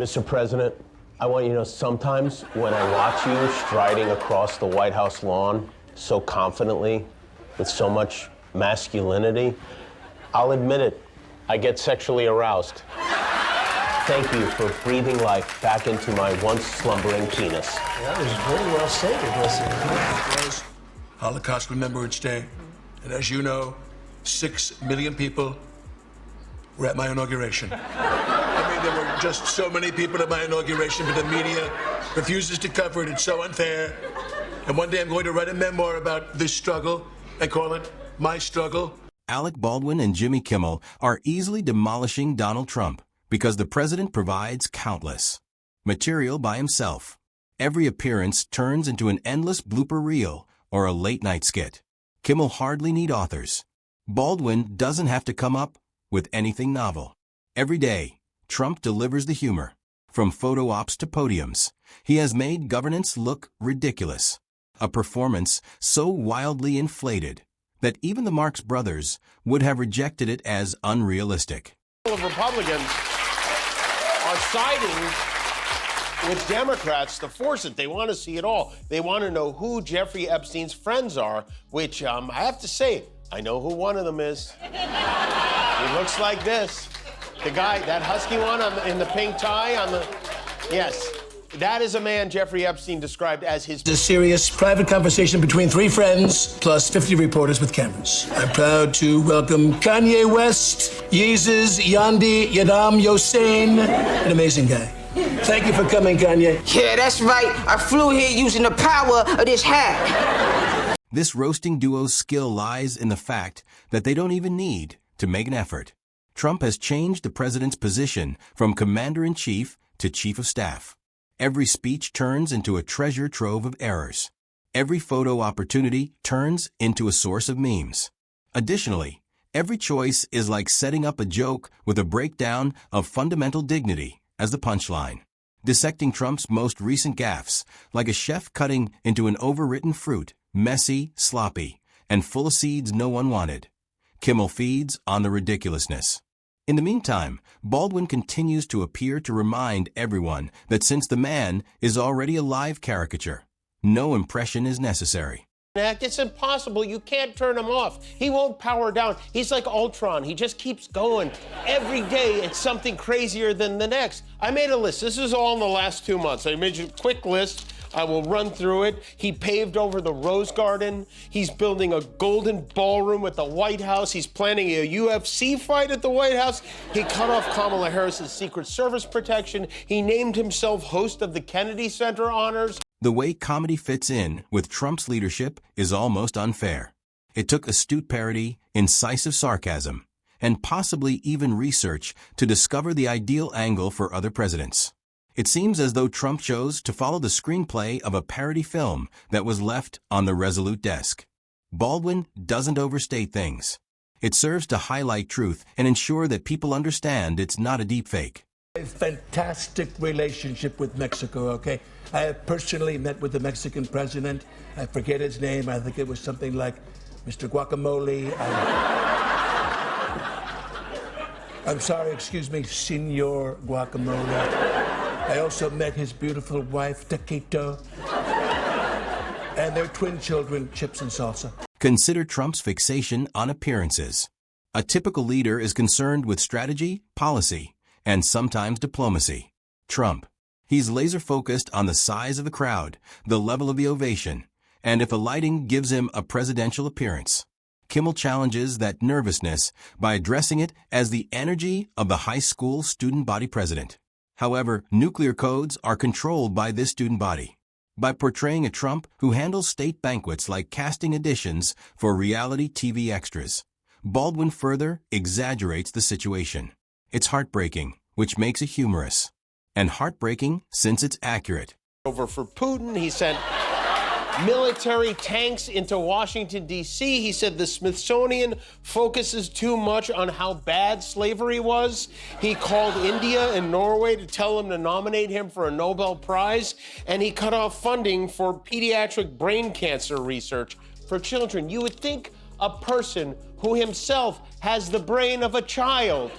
Mr. President, I want you to know sometimes when I watch you striding across the White House lawn so confidently, with so much masculinity, I'll admit it, I get sexually aroused. Thank you for breathing life back into my once slumbering penis. That was very well stated, listen. It was Holocaust Remembrance Day, and as you know, 6 million people were at my inauguration. I mean, there were just so many people at my inauguration, but the media refuses to cover it. It's so unfair. And one day I'm going to write a memoir about this struggle and call it My Struggle. Alec Baldwin and Jimmy Kimmel are easily demolishing Donald Trump because the president provides countless material by himself. Every appearance turns into an endless blooper reel or a late-night skit. Kimmel hardly need authors. Baldwin doesn't have to come up with anything novel. Every day, Trump delivers the humor. From photo ops to podiums, he has made governance look ridiculous. A performance so wildly inflated that even the Marx Brothers would have rejected it as unrealistic. Of Republicans are siding with Democrats to force it. They want to see it all. They want to know who Jeffrey Epstein's friends are, which I have to say, I know who one of them is. He looks like this. The guy, that husky one in the pink tie on the... Yes, that is a man Jeffrey Epstein described as his... A serious private conversation between 3 friends plus 50 reporters with cameras. I'm proud to welcome Kanye West, Yeezus, Yandi, Yadam, Yosain, an amazing guy. Thank you for coming, Kanye. Yeah, that's right. I flew here using the power of this hat. This roasting duo's skill lies in the fact that they don't even need to make an effort. Trump has changed the president's position from commander-in-chief to chief of staff. Every speech turns into a treasure trove of errors. Every photo opportunity turns into a source of memes. Additionally, every choice is like setting up a joke with a breakdown of fundamental dignity as the punchline. Dissecting Trump's most recent gaffes like a chef cutting into an overwritten fruit, messy, sloppy, and full of seeds no one wanted. Kimmel feeds on the ridiculousness. In the meantime, Baldwin continues to appear to remind everyone that since the man is already a live caricature, no impression is necessary. It's impossible. You can't turn him off. He won't power down. He's like Ultron. He just keeps going. Every day, it's something crazier than the next. I made a list. This is all in the last 2 months. I made you a quick list. I will run through it. He paved over the Rose Garden. He's building a golden ballroom at the White House. He's planning a UFC fight at the White House. He cut off Kamala Harris's Secret Service protection. He named himself host of the Kennedy Center honors. The way comedy fits in with Trump's leadership is almost unfair. It took astute parody, incisive sarcasm, and possibly even research to discover the ideal angle for other presidents. It seems as though Trump chose to follow the screenplay of a parody film that was left on the Resolute desk. Baldwin doesn't overstate things. It serves to highlight truth and ensure that people understand it's not a deepfake. A fantastic relationship with Mexico, okay? I have personally met with the Mexican president. I forget his name. I think it was something like Mr. Guacamole. I'm sorry, excuse me, Senor Guacamole. I also met his beautiful wife, Taquito, and their twin children, Chips and Salsa. Consider Trump's fixation on appearances. A typical leader is concerned with strategy, policy, and sometimes diplomacy. Trump, he's laser-focused on the size of the crowd, the level of the ovation, and if a lighting gives him a presidential appearance. Kimmel challenges that nervousness by addressing it as the energy of the high school student body president. However, nuclear codes are controlled by this student body. By portraying a Trump who handles state banquets like casting auditions for reality TV extras, Baldwin further exaggerates the situation. It's heartbreaking, which makes it humorous, and heartbreaking since it's accurate. Over for Putin, he sent military tanks into Washington, D.C. He said the Smithsonian focuses too much on how bad slavery was. He called India and Norway to tell them to nominate him for a Nobel Prize. And he cut off funding for pediatric brain cancer research for children. You would think a person who himself has the brain of a child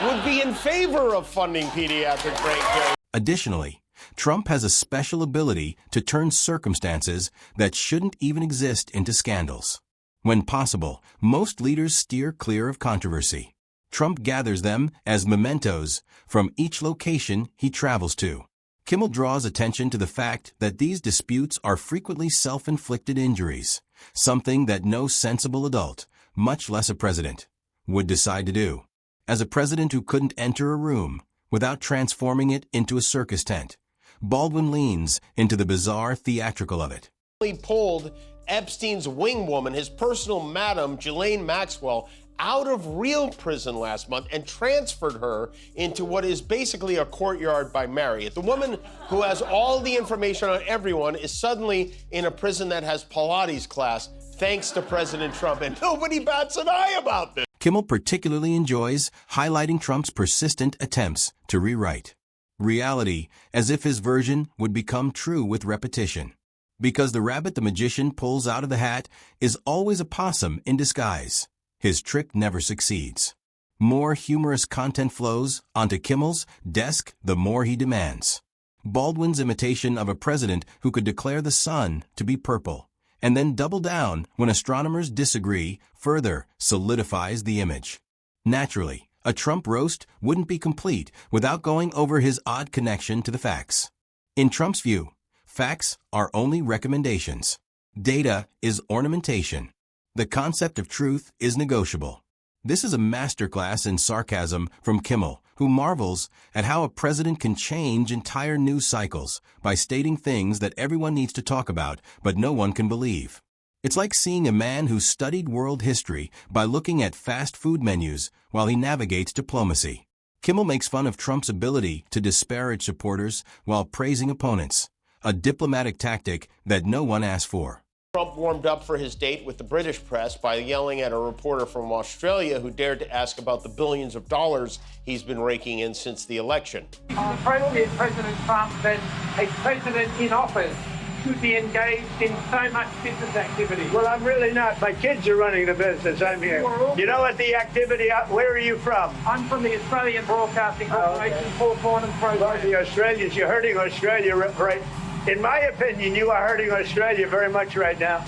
would be in favor of funding pediatric brain cancer. Additionally, Trump has a special ability to turn circumstances that shouldn't even exist into scandals. When possible, most leaders steer clear of controversy. Trump gathers them as mementos from each location he travels to. Kimmel draws attention to the fact that these disputes are frequently self-inflicted injuries, something that no sensible adult, much less a president, would decide to do. As a president who couldn't enter a room without transforming it into a circus tent, Baldwin leans into the bizarre theatrical of it. He pulled Epstein's wing woman, his personal madam, Ghislaine Maxwell, out of real prison last month and transferred her into what is basically a courtyard by Marriott. The woman who has all the information on everyone is suddenly in a prison that has Pilates class, thanks to President Trump, and nobody bats an eye about this. Kimmel particularly enjoys highlighting Trump's persistent attempts to rewrite reality as if his version would become true with repetition. Because the rabbit the magician pulls out of the hat is always a possum in disguise, his trick never succeeds. More humorous content flows onto Kimmel's desk the more he demands. Baldwin's imitation of a president who could declare the sun to be purple and then double down when astronomers disagree further solidifies the image. Naturally, a Trump roast wouldn't be complete without going over his odd connection to the facts. In Trump's view, facts are only recommendations. Data is ornamentation. The concept of truth is negotiable. This is a masterclass in sarcasm from Kimmel, who marvels at how a president can change entire news cycles by stating things that everyone needs to talk about, but no one can believe. It's like seeing a man who studied world history by looking at fast food menus while he navigates diplomacy. Kimmel makes fun of Trump's ability to disparage supporters while praising opponents, a diplomatic tactic that no one asked for. Trump warmed up for his date with the British press by yelling at a reporter from Australia who dared to ask about the billions of dollars he's been raking in since the election. President Trump that a president in office should be engaged in so much business activity. Well, I'm really not. My kids are running the business. I'm here. You know what the activity, where are you from? I'm from the Australian Broadcasting Corporation, Four Corners program. Well, the Australians, you're hurting Australia, right? In my opinion, you are hurting Australia very much right now.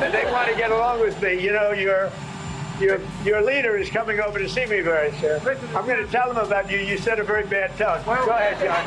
And they want to get along with me. You know, your leader is coming over to see me very soon. I'm going to tell him about you. You set a very bad tone. Go ahead, John.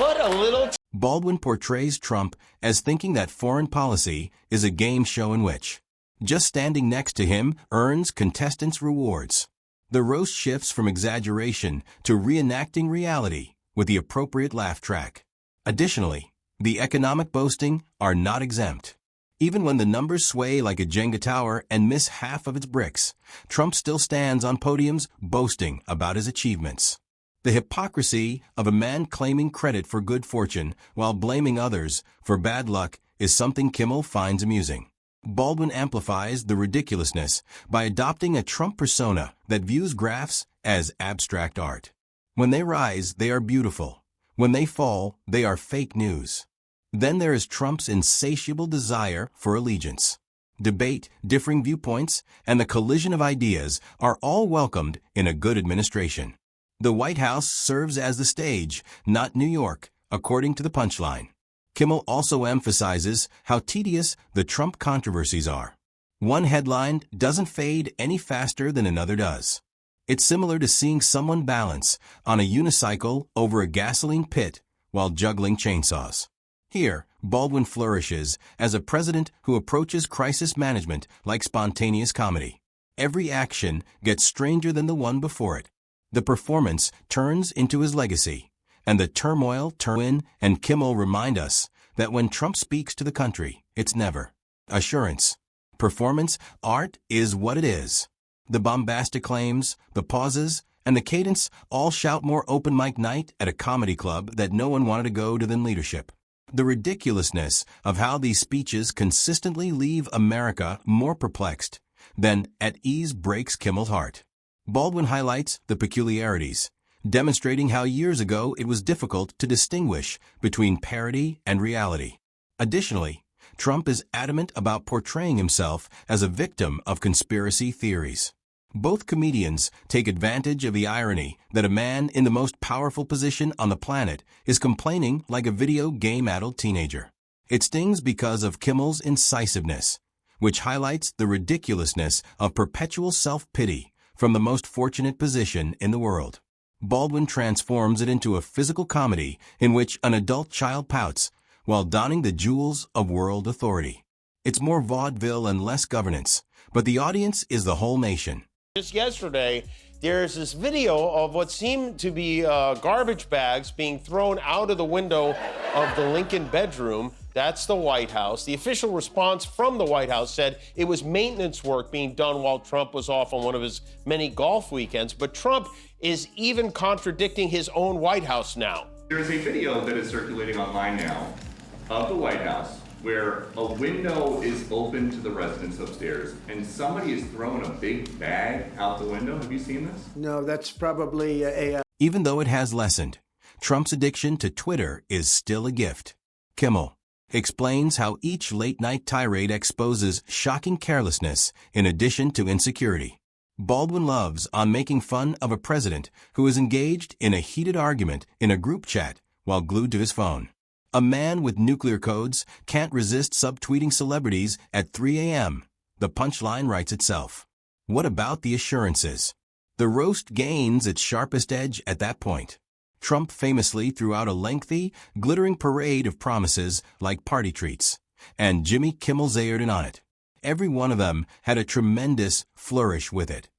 What a little... Baldwin portrays Trump as thinking that foreign policy is a game show in which just standing next to him earns contestants' rewards. The roast shifts from exaggeration to reenacting reality with the appropriate laugh track. Additionally, the economic boasting are not exempt. Even when the numbers sway like a Jenga tower and miss half of its bricks, Trump still stands on podiums boasting about his achievements. The hypocrisy of a man claiming credit for good fortune while blaming others for bad luck is something Kimmel finds amusing. Baldwin amplifies the ridiculousness by adopting a Trump persona that views graphs as abstract art. When they rise, they are beautiful. When they fall, they are fake news. Then there is Trump's insatiable desire for allegiance. Debate, differing viewpoints, and the collision of ideas are all welcomed in a good administration. The White House serves as the stage, not New York, according to the punchline. Kimmel also emphasizes how tedious the Trump controversies are. One headline doesn't fade any faster than another does. It's similar to seeing someone balance on a unicycle over a gasoline pit while juggling chainsaws. Here, Baldwin flourishes as a president who approaches crisis management like spontaneous comedy. Every action gets stranger than the one before it. The performance turns into his legacy, and the turmoil Turwin and Kimmel remind us that when Trump speaks to the country, it's never assurance. Performance art is what it is. The bombastic claims, the pauses, and the cadence all shout more open mic night at a comedy club that no one wanted to go to than leadership. The ridiculousness of how these speeches consistently leave America more perplexed than at ease breaks Kimmel's heart. Baldwin highlights the peculiarities, demonstrating how years ago it was difficult to distinguish between parody and reality. Additionally, Trump is adamant about portraying himself as a victim of conspiracy theories. Both comedians take advantage of the irony that a man in the most powerful position on the planet is complaining like a video game-addled teenager. It stings because of Kimmel's incisiveness, which highlights the ridiculousness of perpetual self-pity from the most fortunate position in the world. Baldwin transforms it into a physical comedy in which an adult child pouts while donning the jewels of world authority. It's more vaudeville and less governance, but the audience is the whole nation. Just yesterday, there's this video of what seemed to be garbage bags being thrown out of the window of the Lincoln bedroom. That's the White House. The official response from the White House said it was maintenance work being done while Trump was off on one of his many golf weekends. But Trump is even contradicting his own White House now. There's a video that is circulating online now of the White House where a window is open to the residence upstairs and somebody is throwing a big bag out the window. Have you seen this? No, that's probably a... Even though it has lessened, Trump's addiction to Twitter is still a gift. Kimmel explains how each late-night tirade exposes shocking carelessness in addition to insecurity. Baldwin loves on making fun of a president who is engaged in a heated argument in a group chat while glued to his phone. A man with nuclear codes can't resist subtweeting celebrities at 3 a.m. The punchline writes itself. What about the assurances? The roast gains its sharpest edge at that point. Trump famously threw out a lengthy, glittering parade of promises like party treats, and Jimmy Kimmel zared in on it. Every one of them had a tremendous flourish with it,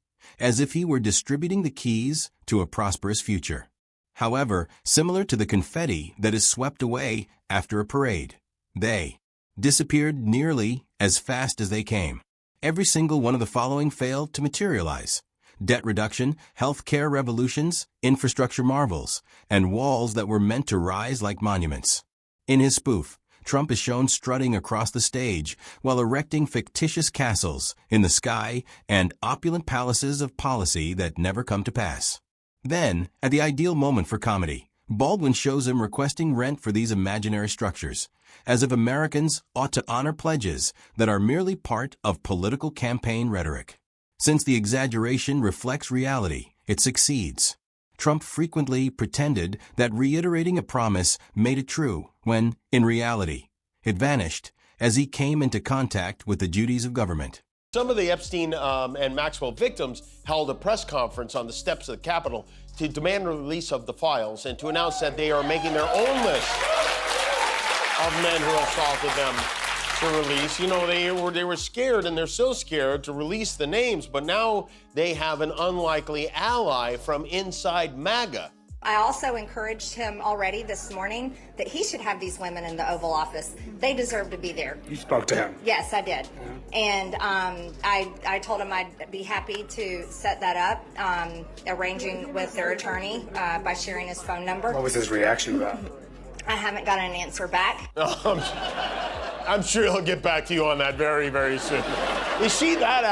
as if he were distributing the keys to a prosperous future. However, similar to the confetti that is swept away after a parade, they disappeared nearly as fast as they came. Every single one of the following failed to materialize: debt reduction, health care revolutions, infrastructure marvels, and walls that were meant to rise like monuments. In his spoof, Trump is shown strutting across the stage while erecting fictitious castles in the sky and opulent palaces of policy that never come to pass. Then, at the ideal moment for comedy, Baldwin shows him requesting rent for these imaginary structures, as if Americans ought to honor pledges that are merely part of political campaign rhetoric. Since the exaggeration reflects reality, it succeeds. Trump frequently pretended that reiterating a promise made it true, when, in reality, it vanished as he came into contact with the duties of government. Some of the Epstein and Maxwell victims held a press conference on the steps of the Capitol to demand the release of the files and to announce that they are making their own list of men who assaulted them to release. You know, they were scared, and they're so scared to release the names, but now they have an unlikely ally from inside MAGA. I also encouraged him already this morning that he should have these women in the Oval Office. They deserve to be there. You spoke to him? Yes, I did. And I told him I'd be happy to set that up, arranging with their attorney by sharing his phone number. What was his reaction about? I haven't got an answer back. I'm sure he'll get back to you on that very, very soon. Is she that out of